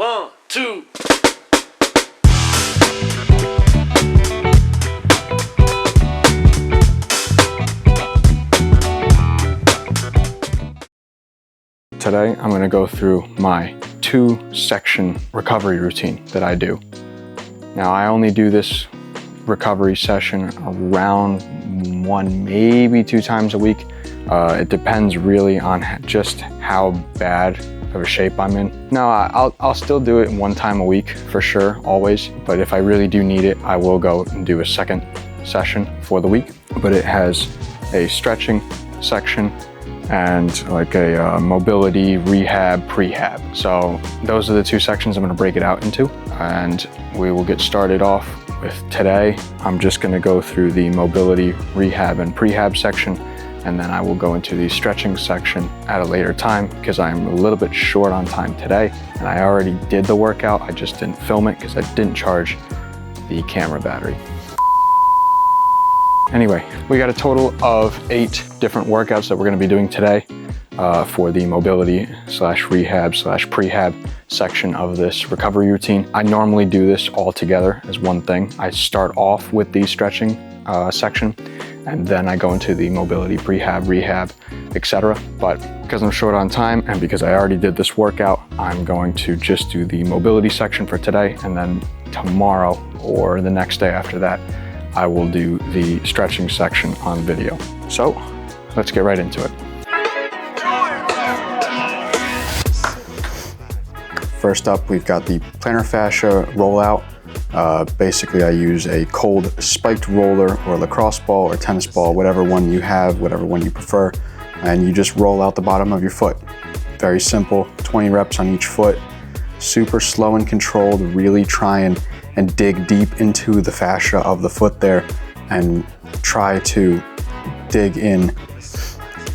1, 2. Today, I'm going to go through my 2-section recovery routine that I do. Now, I only do this recovery session around 1, maybe 2 times a week. It depends really on just how bad of a shape I'm in. No, I'll still do it 1 time a week for sure, always. But if I really do need it, I will go and do a second session for the week. But it has a stretching section and like a mobility, rehab, prehab. So those are the 2 sections I'm gonna break it out into. And we will get started off with today. I'm just gonna go through the mobility, rehab, and prehab section. And then I will go into the stretching section at a later time because I'm a little bit short on time today. And I already did the workout, I just didn't film it because I didn't charge the camera battery. Anyway, we got a total of 8 different workouts that we're gonna be doing today for the mobility / rehab / prehab section of this recovery routine. I normally do this all together as one thing. I start off with the stretching section, and then I go into the mobility, prehab, rehab, etc. But because I'm short on time and because I already did this workout, I'm going to just do the mobility section for today, and then tomorrow or the next day after that, I will do the stretching section on video. So let's get right into it. First up, we've got the plantar fascia rollout. Basically, I use a cold spiked roller or lacrosse ball or tennis ball, whatever one you have, whatever one you prefer, and you just roll out the bottom of your foot. Very simple, 20 reps on each foot, super slow and controlled, really try and dig deep into the fascia of the foot there and try to dig in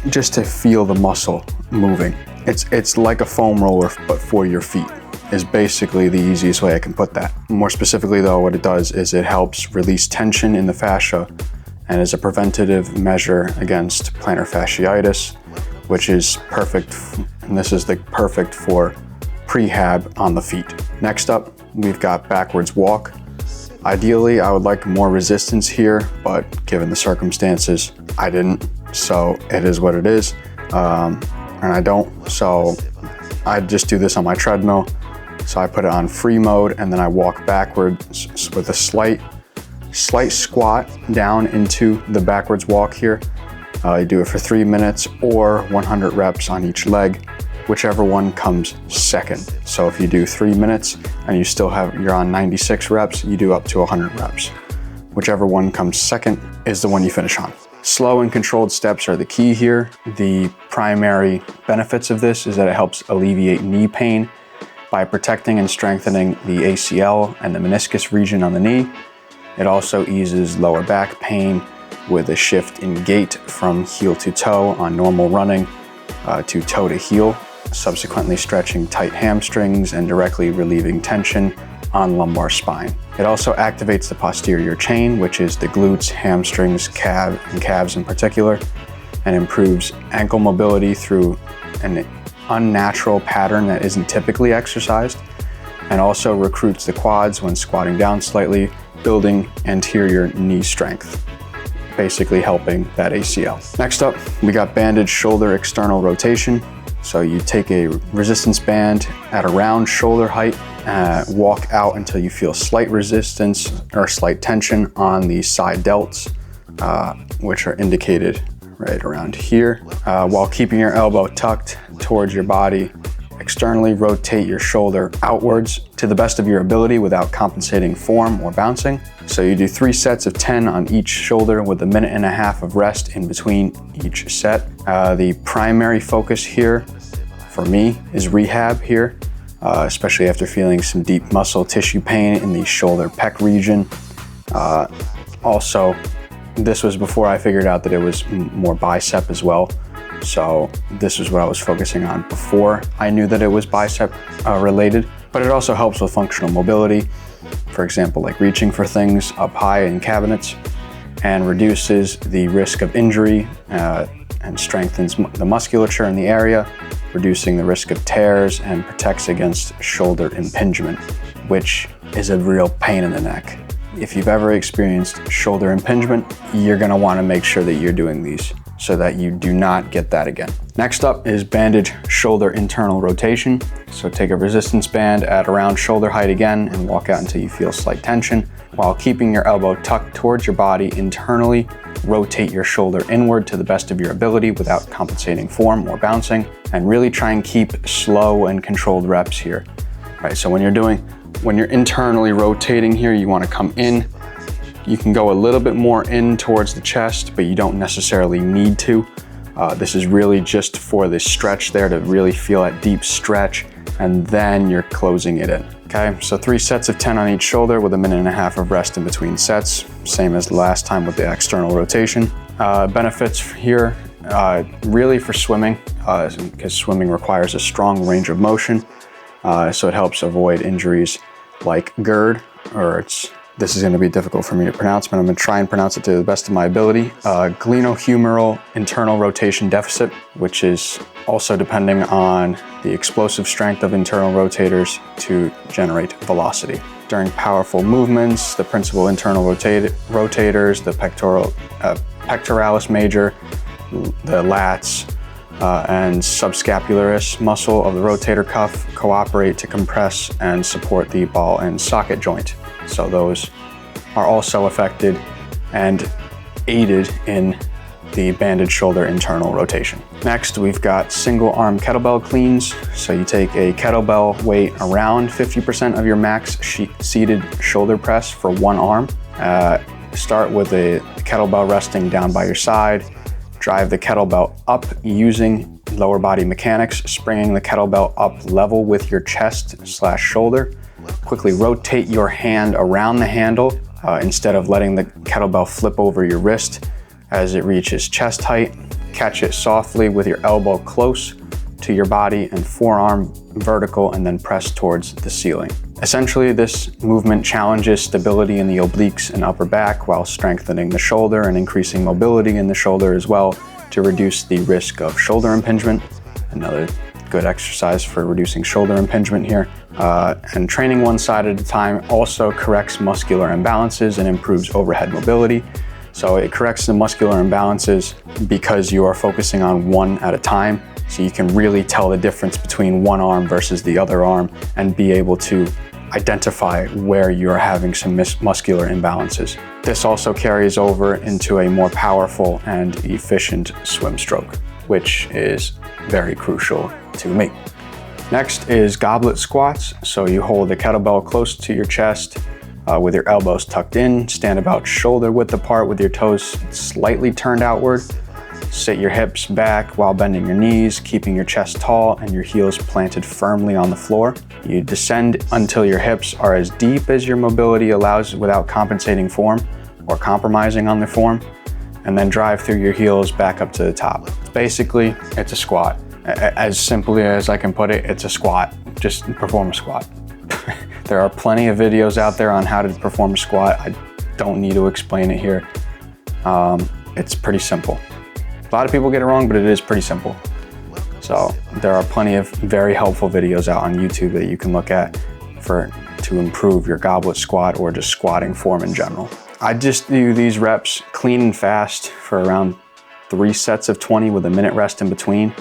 just to feel the muscle moving. It's like a foam roller, but for your feet, is basically the easiest way I can put that. More specifically though, what it does is it helps release tension in the fascia and is a preventative measure against plantar fasciitis, which is perfect, and this is the perfect for prehab on the feet. Next up, we've got backwards walk. Ideally, I would like more resistance here, but given the circumstances, I didn't, so it is what it is. And I don't, so I just do this on my treadmill. So I put it on free mode and then I walk backwards with a slight squat down into the backwards walk here. You do it for 3 minutes or 100 reps on each leg, whichever one comes second. So if you do 3 minutes and you're on 96 reps, you do up to 100 reps. Whichever one comes second is the one you finish on. Slow and controlled steps are the key here. The primary benefits of this is that it helps alleviate knee pain by protecting and strengthening the ACL and the meniscus region on the knee. It also eases lower back pain with a shift in gait from heel to toe on normal running to toe to heel, subsequently stretching tight hamstrings and directly relieving tension on lumbar spine. It also activates the posterior chain, which is the glutes, hamstrings, calves in particular, and improves ankle mobility through an unnatural pattern that isn't typically exercised, and also recruits the quads when squatting down slightly, building anterior knee strength, basically helping that ACL. Next up, we got bandage shoulder external rotation. So you take a resistance band at around shoulder height, walk out until you feel slight resistance or slight tension on the side delts, which are indicated right around here, while keeping your elbow tucked towards your body. Externally rotate your shoulder outwards to the best of your ability without compensating form or bouncing. So you do 3 sets of 10 on each shoulder with 1.5 minutes of rest in between each set. The primary focus here for me is rehab here, especially after feeling some deep muscle tissue pain in the shoulder pec region. Also, this was before I figured out that it was more bicep as well. So this is what I was focusing on before I knew that it was bicep related, but it also helps with functional mobility. For example, like reaching for things up high in cabinets, and reduces the risk of injury and strengthens the musculature in the area, reducing the risk of tears, and protects against shoulder impingement, which is a real pain in the neck. If you've ever experienced shoulder impingement, you're gonna wanna make sure that you're doing these so that you do not get that again. Next up is bandage shoulder internal rotation. So take a resistance band at around shoulder height again and walk out until you feel slight tension. While keeping your elbow tucked towards your body, internally rotate your shoulder inward to the best of your ability without compensating form or bouncing, and really try and keep slow and controlled reps here. All right, so when you're internally rotating here, you wanna come in. You can go a little bit more in towards the chest, but you don't necessarily need to. This is really just for the stretch there, to really feel that deep stretch, and then you're closing it in. Okay, so 3 sets of 10 on each shoulder with a minute and a half of rest in between sets, same as the last time with the external rotation. Benefits here, really for swimming, because swimming requires a strong range of motion, so it helps avoid injuries like GERD, this is gonna be difficult for me to pronounce, but I'm gonna try and pronounce it to the best of my ability. Glenohumeral internal rotation deficit, which is also depending on the explosive strength of internal rotators to generate velocity. During powerful movements, the principal internal rotators, the pectoralis major, the lats, and subscapularis muscle of the rotator cuff cooperate to compress and support the ball and socket joint. So those are also affected and aided in the banded shoulder internal rotation. Next, we've got single arm kettlebell cleans. So you take a kettlebell weight around 50% of your max seated shoulder press for one arm. Start with the kettlebell resting down by your side. Drive the kettlebell up using lower body mechanics, springing the kettlebell up level with your chest/shoulder. Quickly rotate your hand around the handle instead of letting the kettlebell flip over your wrist as it reaches chest height. Catch it softly with your elbow close to your body and forearm vertical, and then press towards the ceiling. Essentially, this movement challenges stability in the obliques and upper back while strengthening the shoulder and increasing mobility in the shoulder as well to reduce the risk of shoulder impingement. Another good exercise for reducing shoulder impingement here. And training one side at a time also corrects muscular imbalances and improves overhead mobility. So it corrects the muscular imbalances because you are focusing on one at a time. So you can really tell the difference between one arm versus the other arm and be able to identify where you're having some muscular imbalances. This also carries over into a more powerful and efficient swim stroke, which is very crucial to me. Next is goblet squats. So you hold the kettlebell close to your chest with your elbows tucked in, stand about shoulder width apart with your toes slightly turned outward. Sit your hips back while bending your knees, keeping your chest tall and your heels planted firmly on the floor. You descend until your hips are as deep as your mobility allows without compensating form or compromising on the form, and then drive through your heels back up to the top. Basically, it's a squat. As simply as I can put it, it's a squat. Just perform a squat. There are plenty of videos out there on how to perform a squat. I don't need to explain it here. It's pretty simple. A lot of people get it wrong, but it is pretty simple. So there are plenty of very helpful videos out on YouTube that you can look at to improve your goblet squat or just squatting form in general. I just do these reps clean and fast for around 3 sets of 20 with a minute rest in between.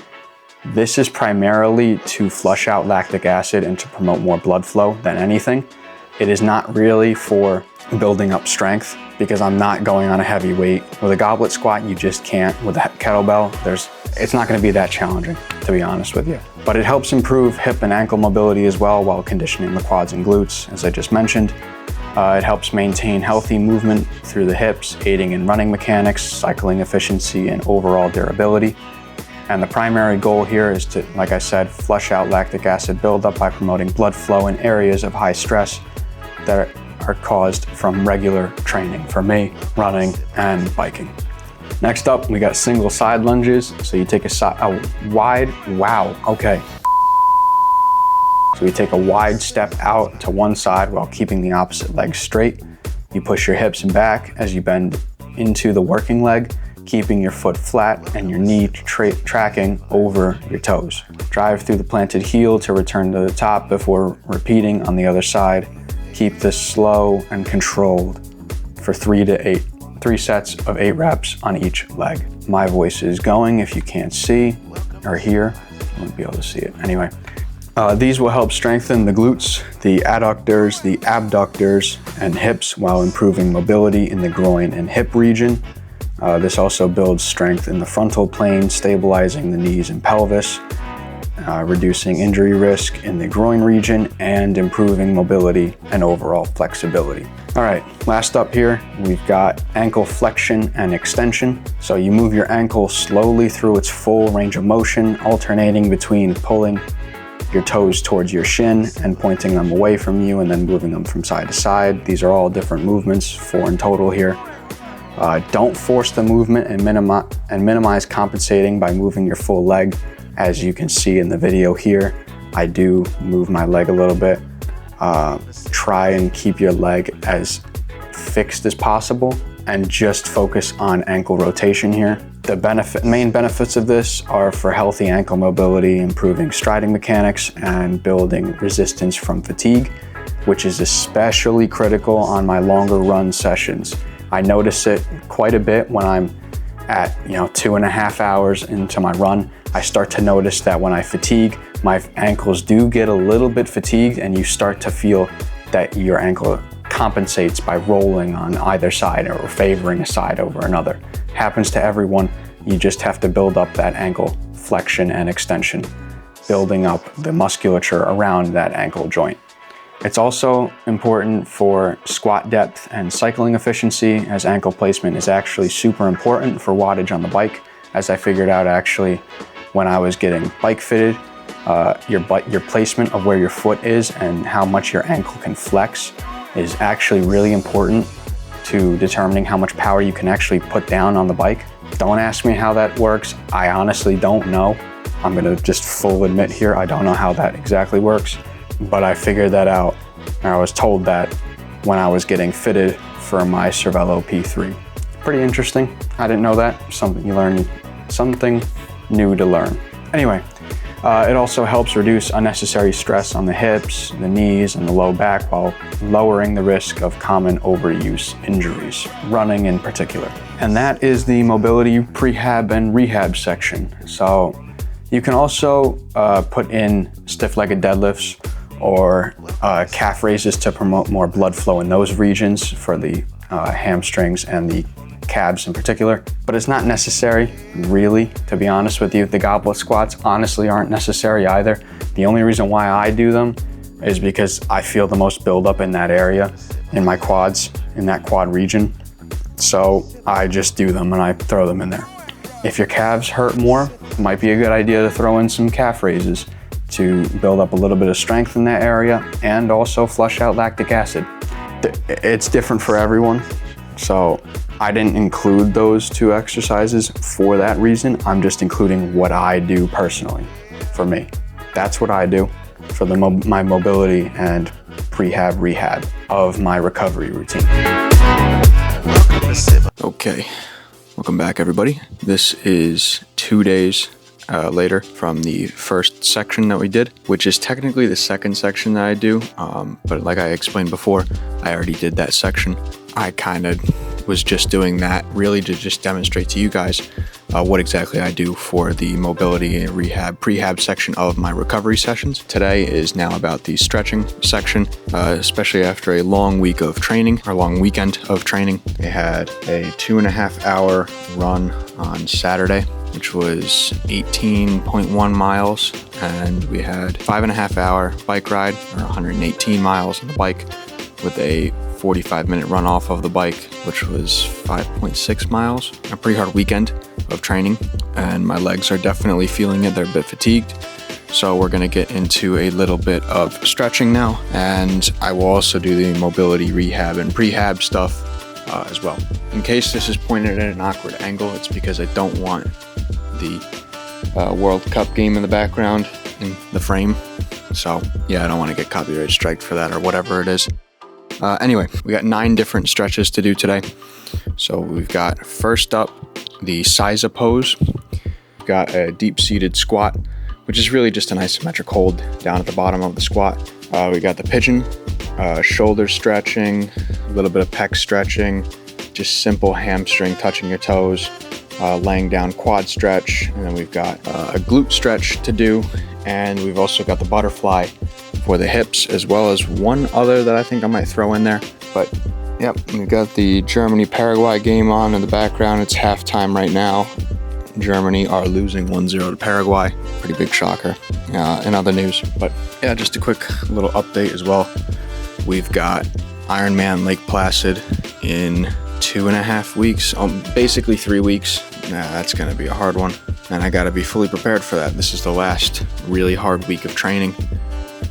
This is primarily to flush out lactic acid and to promote more blood flow than anything. It is not really for building up strength because I'm not going on a heavy weight. With a goblet squat, you just can't. With a kettlebell, it's not gonna be that challenging, to be honest with you. But it helps improve hip and ankle mobility as well while conditioning the quads and glutes, as I just mentioned. It helps maintain healthy movement through the hips, aiding in running mechanics, cycling efficiency, and overall durability. And the primary goal here is to, like I said, flush out lactic acid buildup by promoting blood flow in areas of high stress that are caused from regular training for me, running and biking. Next up, we got single side lunges. So you take So you take a wide step out to one side while keeping the opposite leg straight. You push your hips back as you bend into the working leg, keeping your foot flat and your knee tracking over your toes. Drive through the planted heel to return to the top before repeating on the other side. Keep this slow and controlled for 3 sets of 8 reps on each leg. My voice is going if you can't see or hear. You won't be able to see it. Anyway, these will help strengthen the glutes, the adductors, the abductors, and hips while improving mobility in the groin and hip region. This also builds strength in the frontal plane, stabilizing the knees and pelvis, reducing injury risk in the groin region, and improving mobility and overall flexibility. All right, last up here, we've got ankle flexion and extension. So you move your ankle slowly through its full range of motion, alternating between pulling your toes towards your shin and pointing them away from you and then moving them from side to side. These are all different movements, 4 in total here. Don't force the movement and minimize compensating by moving your full leg. As you can see in the video here, I do move my leg a little bit. Try and keep your leg as fixed as possible and just focus on ankle rotation here. The main benefits of this are for healthy ankle mobility, improving striding mechanics, and building resistance from fatigue, which is especially critical on my longer run sessions. I notice it quite a bit when I'm at 2.5 hours into my run. I start to notice that when I fatigue, my ankles do get a little bit fatigued, and you start to feel that your ankle compensates by rolling on either side or favoring a side over another. Happens to everyone. You just have to build up that ankle flexion and extension, building up the musculature around that ankle joint. It's also important for squat depth and cycling efficiency, as ankle placement is actually super important for wattage on the bike. As I figured out actually when I was getting bike fitted, your placement of where your foot is and how much your ankle can flex is actually really important to determining how much power you can actually put down on the bike. Don't ask me how that works. I honestly don't know. I'm gonna just full admit here, I don't know how that exactly works, but I figured that out, and I was told that when I was getting fitted for my Cervelo P3. Pretty interesting. I didn't know that. Something you learn, something new to learn. Anyway, it also helps reduce unnecessary stress on the hips, the knees, and the low back while lowering the risk of common overuse injuries, running in particular. And that is the mobility prehab and rehab section. So you can also put in stiff-legged deadlifts or calf raises to promote more blood flow in those regions for the hamstrings and the calves in particular, but it's not necessary, really, to be honest with you. The goblet squats honestly aren't necessary either. The only reason why I do them is because I feel the most buildup in that area, in my quads, in that quad region. So I just do them and I throw them in there. If your calves hurt more, it might be a good idea to throw in some calf raises to build up a little bit of strength in that area and also flush out lactic acid. It's different for everyone, so I didn't include those 2 exercises for that reason. I'm just including what I do personally for me. That's what I do for my mobility and prehab rehab of my recovery routine. Okay, welcome back everybody. This is 2 days later from the first section that we did, which is technically the second section that I do. But like I explained before, I already did that section. I kind of was just doing that really to just demonstrate to you guys what exactly I do for the mobility and rehab prehab section of my recovery sessions. Today is now about the stretching section, especially after a long week of training, or long weekend of training. I had a 2.5 hour run on Saturday, which was 18.1 miles, and we had 5.5 hour bike ride, or 118 miles on the bike, with a 45-minute run off of the bike, which was 5.6 miles. A pretty hard weekend of training, and my legs are definitely feeling it. They're a bit fatigued. So we're gonna get into a little bit of stretching now, and I will also do the mobility rehab and prehab stuff as well. In case this is pointed at an awkward angle, it's because I don't want the World Cup game in the background in the frame. So yeah, I don't want to get copyright striked for that or whatever it is. Anyway, we got 9 different stretches to do today. So we've got, first up, the Siza pose. We've got a deep-seated squat, which is really just an isometric hold down at the bottom of the squat. We got the pigeon, shoulder stretching, a little bit of pec stretching, just simple hamstring touching your toes, laying down quad stretch, and then we've got a glute stretch to do, and we've also got the butterfly for the hips, as well as one other that I think I might throw in there. But yep, we've got the Germany-Paraguay game on in the background. It's halftime right now. Germany are losing 1-0 to Paraguay. Pretty big shocker in other news. But yeah, just a quick little update as well. We've got Ironman Lake Placid in 2.5 weeks, basically 3 weeks. That's gonna be a hard one. And I gotta be fully prepared for that. This is the last really hard week of training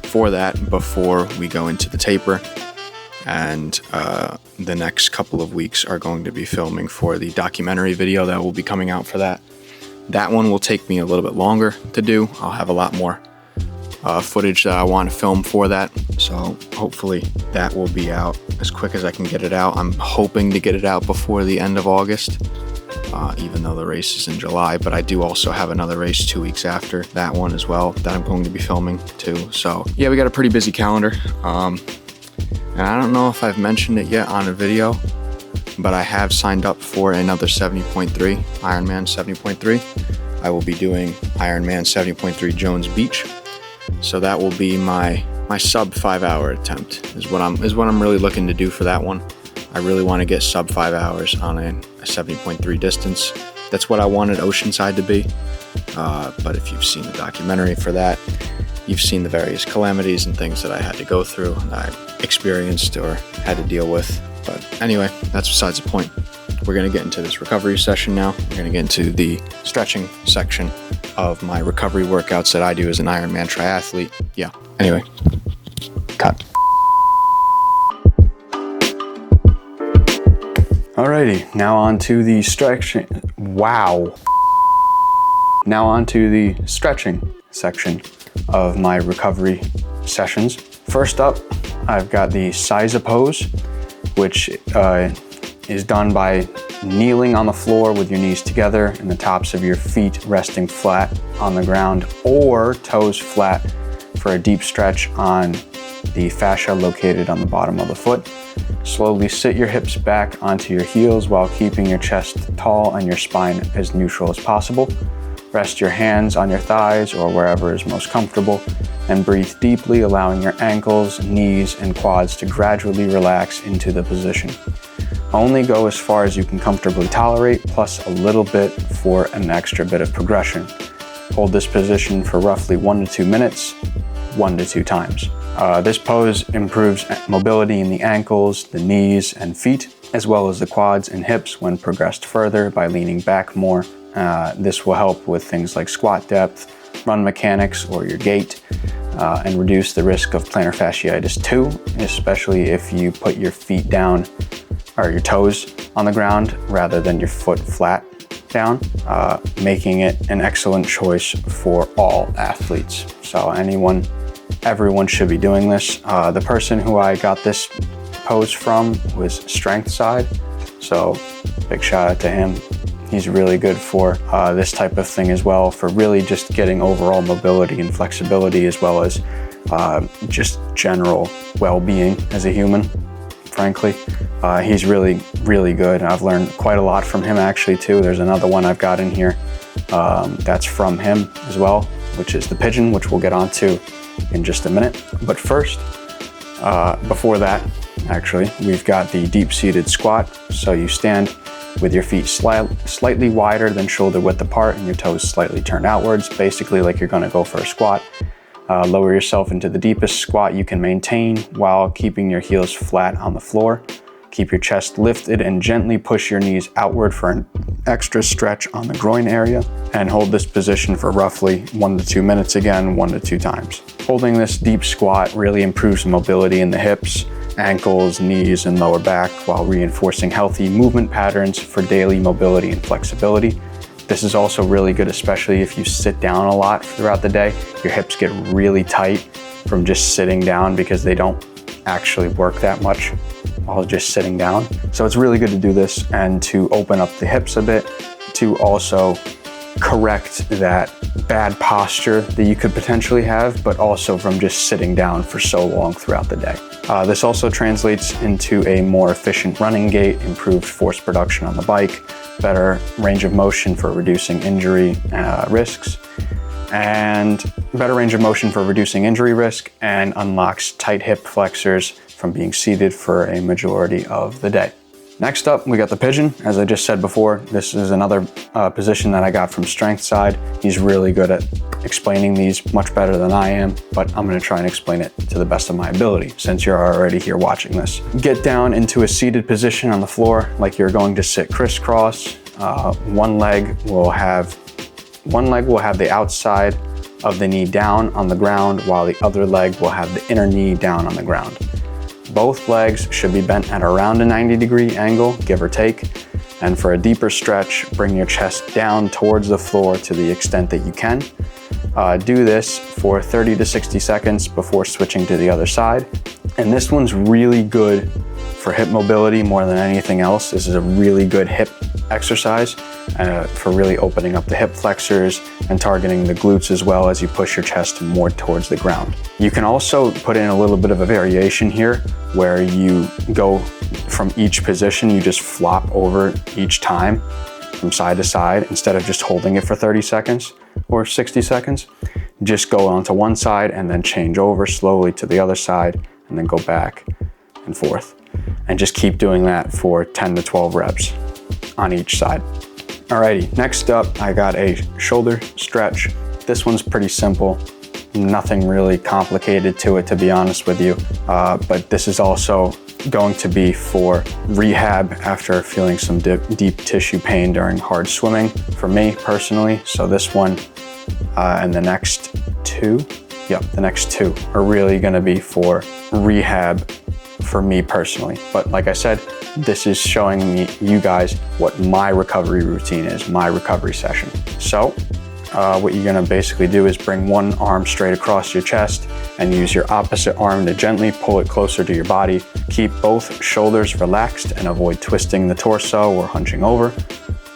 for that before we go into the taper. And the next couple of weeks are going to be filming for the documentary video that will be coming out for that. That one will take me a little bit longer to do. I'll have a lot more footage that I want to film for that. So hopefully that will be out as quick as I can get it out. I'm hoping to get it out before the end of August, even though the race is in July. But I do also have another race 2 weeks after that one as well that I'm going to be filming too. So yeah, we got a pretty busy calendar. And I don't know if I've mentioned it yet on a video, but I have signed up for another 70.3, Ironman 70.3. I will be doing Ironman 70.3 Jones Beach. So that will be my sub 5 hour attempt is what I'm really looking to do for that one. I really want to get sub 5 hours on a 70.3 distance. That's what I wanted Oceanside to be. But if you've seen the documentary for that, you've seen the various calamities and things that I had to go through, that I experienced or had to deal with. But anyway, that's besides the point. We're going to get into this recovery session now. We're going to get into the stretching section of my recovery workouts that I do as an Ironman triathlete. Yeah. Anyway, cut. Alrighty, now on to the stretching. Wow. Now on to the stretching section of my recovery sessions. First up, I've got the Siza pose, which is done by kneeling on the floor with your knees together and the tops of your feet resting flat on the ground, or toes flat for a deep stretch on the fascia located on the bottom of the foot. Slowly sit your hips back onto your heels while keeping your chest tall and your spine as neutral as possible. Rest your hands on your thighs or wherever is most comfortable, and breathe deeply, allowing your ankles, knees, and quads to gradually relax into the position. Only go as far as you can comfortably tolerate, plus a little bit for an extra bit of progression. Hold this position for roughly 1 to 2 minutes, 1 to 2 times. This pose improves mobility in the ankles, the knees, and feet, as well as the quads and hips when progressed further by leaning back more. This will help with things like squat depth, run mechanics, or your gait, and reduce the risk of plantar fasciitis too, especially if you put your feet down or your toes on the ground rather than your foot flat down, making it an excellent choice for all athletes. So everyone should be doing this. The person who I got this pose from was Strength Side, so big shout out to him. He's really good for this type of thing as well, for really just getting overall mobility and flexibility, as well as just general well-being as a human, frankly. He's really, really good. I've learned quite a lot from him actually too. There's another one I've got in here that's from him as well, which is the pigeon, which we'll get onto in just a minute. But first, before that, actually, we've got the deep-seated squat. So you stand with your feet slightly wider than shoulder width apart and your toes slightly turned outwards, basically like you're gonna go for a squat. Lower yourself into the deepest squat you can maintain while keeping your heels flat on the floor. Keep your chest lifted and gently push your knees outward for an extra stretch on the groin area, and hold this position for roughly 1 to 2 minutes again, 1 to 2 times. Holding this deep squat really improves mobility in the hips, ankles, knees, and lower back while reinforcing healthy movement patterns for daily mobility and flexibility. This is also really good, especially if you sit down a lot throughout the day. Your hips get really tight from just sitting down because they don't actually work that much while just sitting down. So it's really good to do this and to open up the hips a bit, to also correct that bad posture that you could potentially have, but also from just sitting down for so long throughout the day. This also translates into a more efficient running gait, improved force production on the bike, better range of motion for reducing injury risks, and unlocks tight hip flexors from being seated for a majority of the day. Next up, we got the pigeon. As I just said before, this is another position that I got from Strength Side. He's really good at explaining these much better than I am, but I'm gonna try and explain it to the best of my ability since you're already here watching this. Get down into a seated position on the floor like you're going to sit crisscross. One leg will have the outside of the knee down on the ground, while the other leg will have the inner knee down on the ground. Both legs should be bent at around a 90-degree angle, give or take. And for a deeper stretch, bring your chest down towards the floor to the extent that you can. Do this for 30 to 60 seconds before switching to the other side. And this one's really good for hip mobility more than anything else. This is a really good hip exercise for really opening up the hip flexors and targeting the glutes as well as you push your chest more towards the ground. You can also put in a little bit of a variation here where you go from each position, you just flop over each time from side to side instead of just holding it for 30 seconds or 60 seconds. Just go onto one side and then change over slowly to the other side and then go back and forth. And just keep doing that for 10 to 12 reps on each side. Alrighty, next up, I got a shoulder stretch. This one's pretty simple. Nothing really complicated to it, to be honest with you. But this is also going to be for rehab after feeling some deep tissue pain during hard swimming for me personally. So this one and the next two are really gonna be for rehab for me personally. But like I said, this is showing you guys what my recovery routine is, my recovery session. So what you're gonna basically do is bring one arm straight across your chest and use your opposite arm to gently pull it closer to your body. Keep both shoulders relaxed and avoid twisting the torso or hunching over.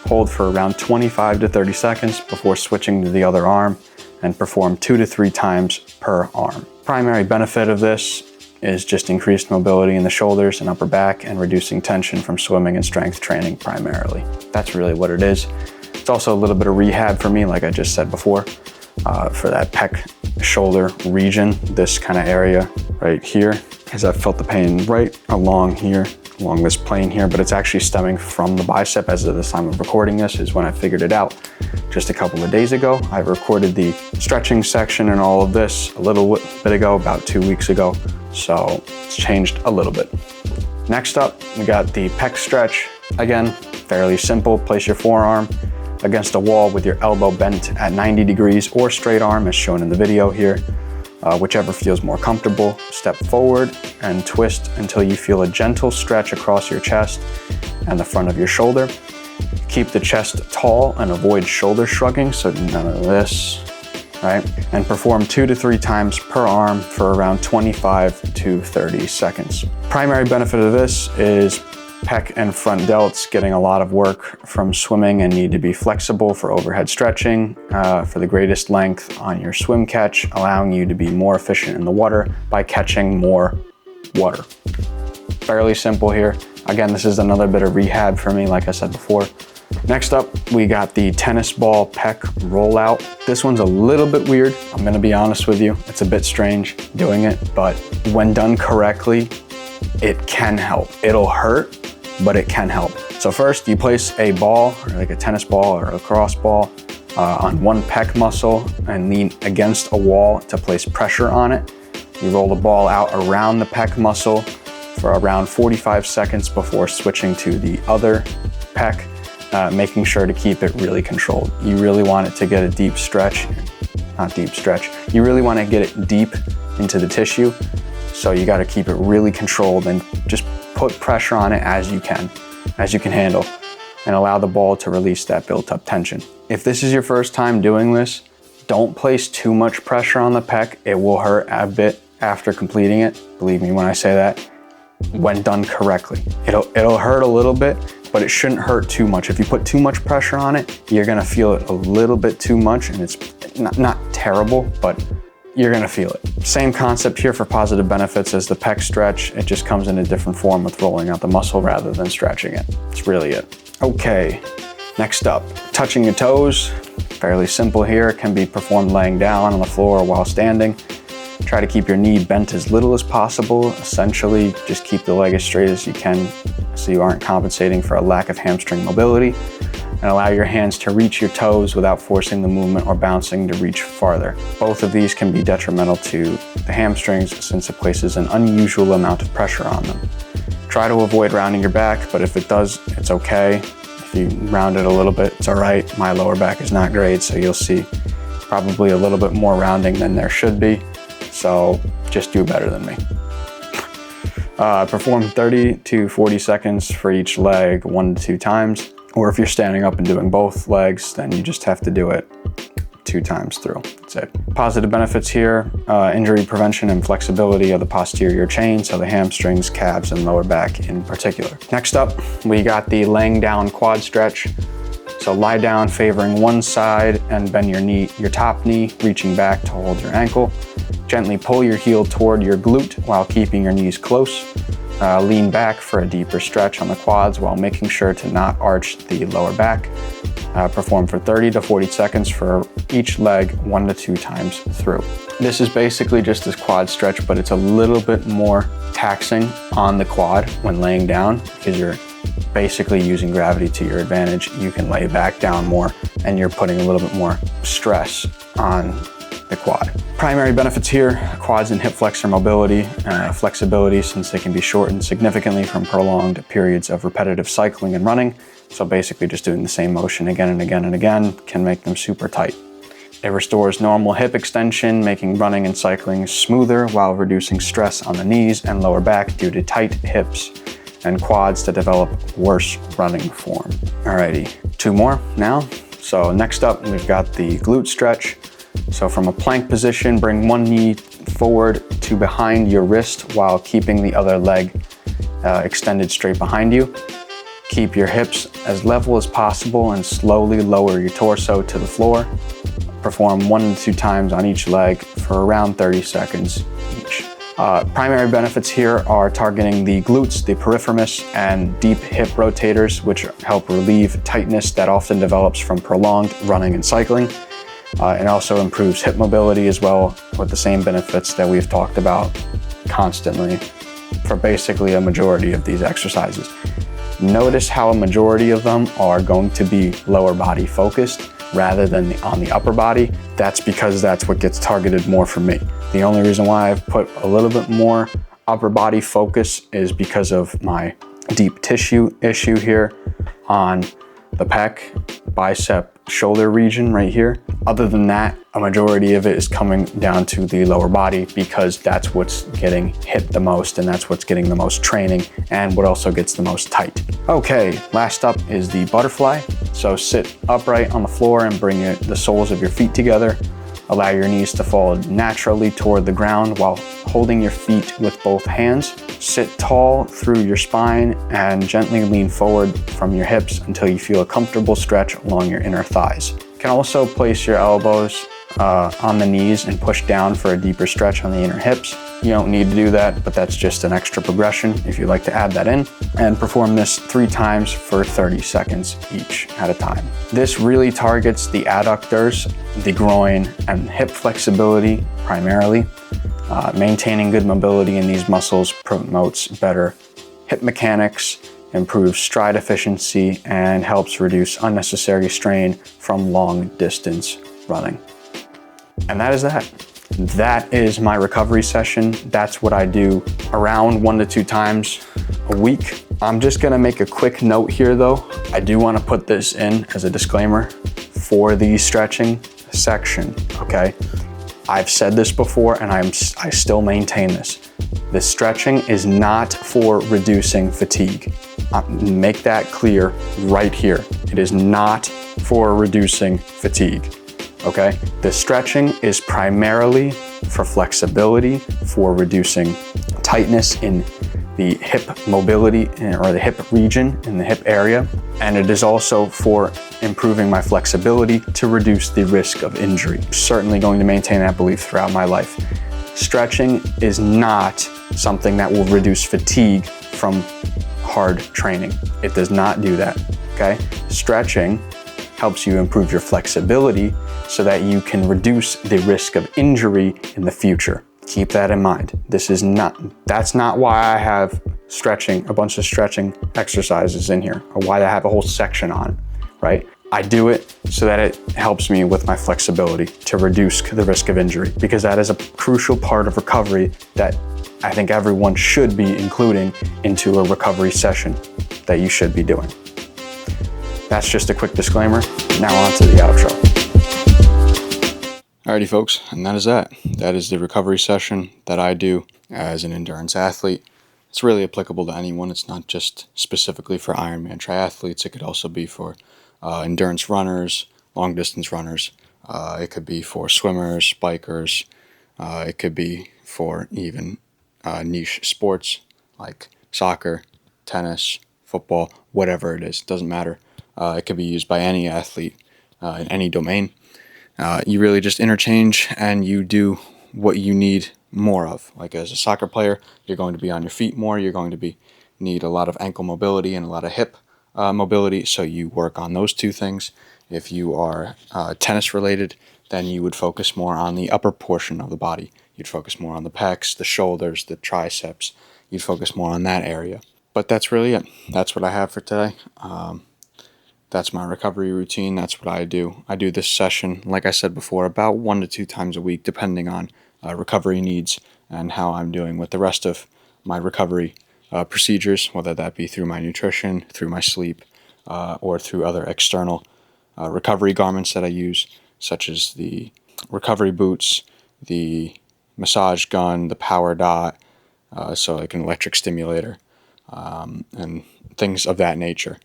Hold for around 25 to 30 seconds before switching to the other arm and perform 2 to 3 times per arm. Primary benefit of this is just increased mobility in the shoulders and upper back and reducing tension from swimming and strength training primarily. That's really what it is. It's also a little bit of rehab for me, like I just said before, for that pec shoulder region, this kind of area right here, because I've felt the pain right along here, along this plane here, but it's actually stemming from the bicep. As of this time of recording this is when I figured it out just a couple of days ago. I recorded the stretching section and all of this a little bit ago, about 2 weeks ago. So it's changed a little bit. Next up, we got the pec stretch. Again, fairly simple. Place your forearm against a wall with your elbow bent at 90 degrees or straight arm as shown in the video here. Whichever feels more comfortable. Step forward and twist until you feel a gentle stretch across your chest and the front of your shoulder. Keep the chest tall and avoid shoulder shrugging, so none of this, right? And perform 2 to 3 times per arm for around 25 to 30 seconds. Primary benefit of this is pec and front delts getting a lot of work from swimming and need to be flexible for overhead stretching for the greatest length on your swim catch, allowing you to be more efficient in the water by catching more water. Fairly simple here. Again, this is another bit of rehab for me, like I said before. Next up, we got the tennis ball pec rollout. This one's a little bit weird. I'm gonna be honest with you. It's a bit strange doing it, but when done correctly, it can help. It'll hurt, but it can help. So first, you place a ball, or like a tennis ball or a lacrosse ball, on one pec muscle and lean against a wall to place pressure on it. You roll the ball out around the pec muscle for around 45 seconds before switching to the other pec, making sure to keep it really controlled. You really want it to get a deep stretch, you really want to get it deep into the tissue. So you got to keep it really controlled and just put pressure on it as you can handle, and allow the ball to release that built up tension. If this is your first time doing this, don't place too much pressure on the pec. It will hurt a bit after completing it. Believe me when I say that. when done correctly. It'll hurt a little bit, but it shouldn't hurt too much. If you put too much pressure on it, you're gonna feel it a little bit too much, and it's not terrible, but you're gonna feel it. Same concept here for positive benefits as the pec stretch. It just comes in a different form with rolling out the muscle rather than stretching it. That's really it. Okay, next up, touching your toes. Fairly simple here. It can be performed laying down on the floor or while standing. Try to keep your knee bent as little as possible. Essentially, just keep the leg as straight as you can so you aren't compensating for a lack of hamstring mobility. And allow your hands to reach your toes without forcing the movement or bouncing to reach farther. Both of these can be detrimental to the hamstrings since it places an unusual amount of pressure on them. Try to avoid rounding your back, but if it does, it's okay. If you round it a little bit, it's all right. My lower back is not great, so you'll see probably a little bit more rounding than there should be. So just do better than me. Perform 30 to 40 seconds for each leg 1 to 2 times. Or if you're standing up and doing both legs, then you just have to do it 2 times through. That's it. Positive benefits here, injury prevention and flexibility of the posterior chain, so the hamstrings, calves, and lower back in particular. Next up, we got the laying down quad stretch. So lie down favoring one side and bend your top knee, reaching back to hold your ankle. Gently pull your heel toward your glute while keeping your knees close. Lean back for a deeper stretch on the quads while making sure to not arch the lower back. Perform for 30 to 40 seconds for each leg 1 to 2 times through. This is basically just this quad stretch, but it's a little bit more taxing on the quad when laying down because you're basically using gravity to your advantage. You can lay back down more and you're putting a little bit more stress on the quad. Primary benefits here, quads and hip flexor mobility, flexibility since they can be shortened significantly from prolonged periods of repetitive cycling and running. So basically just doing the same motion again and again and again can make them super tight. It restores normal hip extension, making running and cycling smoother while reducing stress on the knees and lower back due to tight hips and quads to develop worse running form. Alrighty, 2 more now. So next up, we've got the glute stretch. So from a plank position, bring one knee forward to behind your wrist while keeping the other leg extended straight behind you. Keep your hips as level as possible and slowly lower your torso to the floor. Perform 1 to 2 times on each leg for around 30 seconds each. Primary benefits here are targeting the glutes, the piriformis, and deep hip rotators, which help relieve tightness that often develops from prolonged running and cycling. It also improves hip mobility as well, with the same benefits that we've talked about constantly for basically a majority of these exercises. Notice how a majority of them are going to be lower body focused rather than on the upper body. That's because that's what gets targeted more for me. The only reason why I've put a little bit more upper body focus is because of my deep tissue issue here on the pec, bicep, shoulder region right here. Other than that, a majority of it is coming down to the lower body because that's what's getting hit the most and that's what's getting the most training and what also gets the most tight. Okay, last up is the butterfly. So sit upright on the floor and bring the soles of your feet together. Allow your knees to fall naturally toward the ground while holding your feet with both hands. Sit tall through your spine and gently lean forward from your hips until you feel a comfortable stretch along your inner thighs. You can also place your elbows on the knees and push down for a deeper stretch on the inner hips. You don't need to do that, but that's just an extra progression if you'd like to add that in. And perform this 3 times for 30 seconds each at a time. This really targets the adductors, the groin, and hip flexibility primarily. Maintaining good mobility in these muscles promotes better hip mechanics, improves stride efficiency, and helps reduce unnecessary strain from long distance running. And that is that. That is my recovery session. That's what I do around 1 to 2 times a week. I'm just gonna make a quick note here though. I do wanna put this in as a disclaimer for the stretching section, okay? I've said this before and I still maintain this. The stretching is not for reducing fatigue. Make that clear right here. It is not for reducing fatigue. Okay, the stretching is primarily for flexibility, for reducing tightness in the hip mobility or the hip region in the hip area. And it is also for improving my flexibility to reduce the risk of injury. Certainly going to maintain that belief throughout my life. Stretching is not something that will reduce fatigue from hard training. It does not do that, okay? Stretching helps you improve your flexibility so that you can reduce the risk of injury in the future. Keep that in mind. That's not why I have a bunch of stretching exercises in here, or why I have a whole section on it, right? I do it so that it helps me with my flexibility to reduce the risk of injury, because that is a crucial part of recovery that I think everyone should be including into a recovery session that you should be doing. That's just a quick disclaimer. Now on to the outro. Alrighty folks, and that is that. That is the recovery session that I do as an endurance athlete. It's really applicable to anyone. It's not just specifically for Ironman triathletes. It could also be for endurance runners, long distance runners. It could be for swimmers, bikers. It could be for even niche sports like soccer, tennis, football, whatever it is. It doesn't matter. It could be used by any athlete in any domain. You really just interchange and you do what you need more of. Like as a soccer player, you're going to be on your feet more. You're going to need a lot of ankle mobility and a lot of hip mobility. So you work on those two things. If you are tennis related, then you would focus more on the upper portion of the body. You'd focus more on the pecs, the shoulders, the triceps. You'd focus more on that area. But that's really it. That's what I have for today. That's my recovery routine. That's what I do. I do this session, like I said before, about 1 to 2 times a week, depending on recovery needs and how I'm doing with the rest of my recovery procedures, whether that be through my nutrition, through my sleep, or through other external recovery garments that I use, such as the recovery boots, the massage gun, the power dot, so like an electric stimulator, and things of that nature.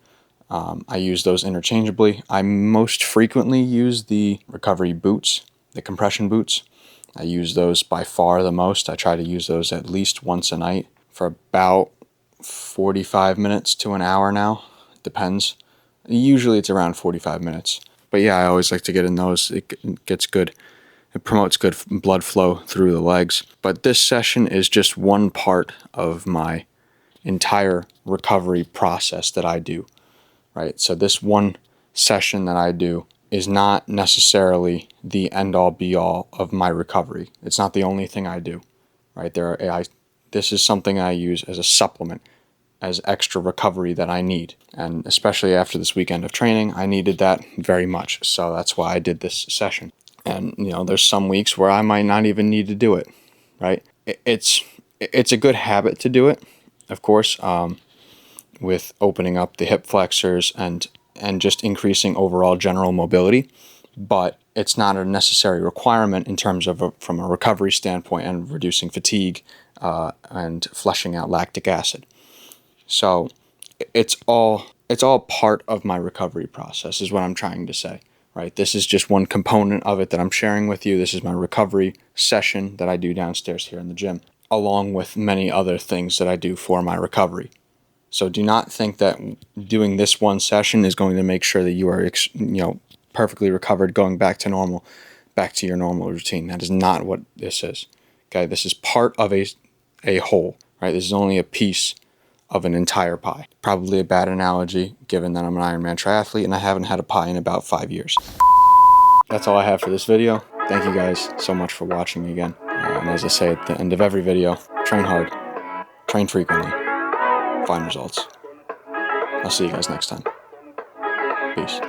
I use those interchangeably. I most frequently use the recovery boots, the compression boots. I use those by far the most. I try to use those at least once a night for about 45 minutes to an hour now. It depends. Usually it's around 45 minutes. But yeah, I always like to get in those. It gets good. It promotes good blood flow through the legs. But this session is just one part of my entire recovery process that I do. Right, so this one session that I do is not necessarily the end-all be-all of my recovery. It's not the only thing I do. Right, this is something I use as a supplement, as extra recovery that I need, and especially after this weekend of training, I needed that very much. So that's why I did this session. And there's some weeks where I might not even need to do it. Right, it's a good habit to do it, of course. With opening up the hip flexors and just increasing overall general mobility, but it's not a necessary requirement in terms of from a recovery standpoint and reducing fatigue and flushing out lactic acid. So it's all part of my recovery process is what I'm trying to say, right? This is just one component of it that I'm sharing with you. This is my recovery session that I do downstairs here in the gym, along with many other things that I do for my recovery. So do not think that doing this one session is going to make sure that you are, perfectly recovered, going back to your normal routine. That is not what this is. Okay, this is part of a whole. Right, this is only a piece of an entire pie. Probably a bad analogy, given that I'm an Ironman triathlete and I haven't had a pie in about 5 years. That's all I have for this video. Thank you guys so much for watching again. And as I say at the end of every video, train hard, train frequently. Find results. I'll see you guys next time. Peace.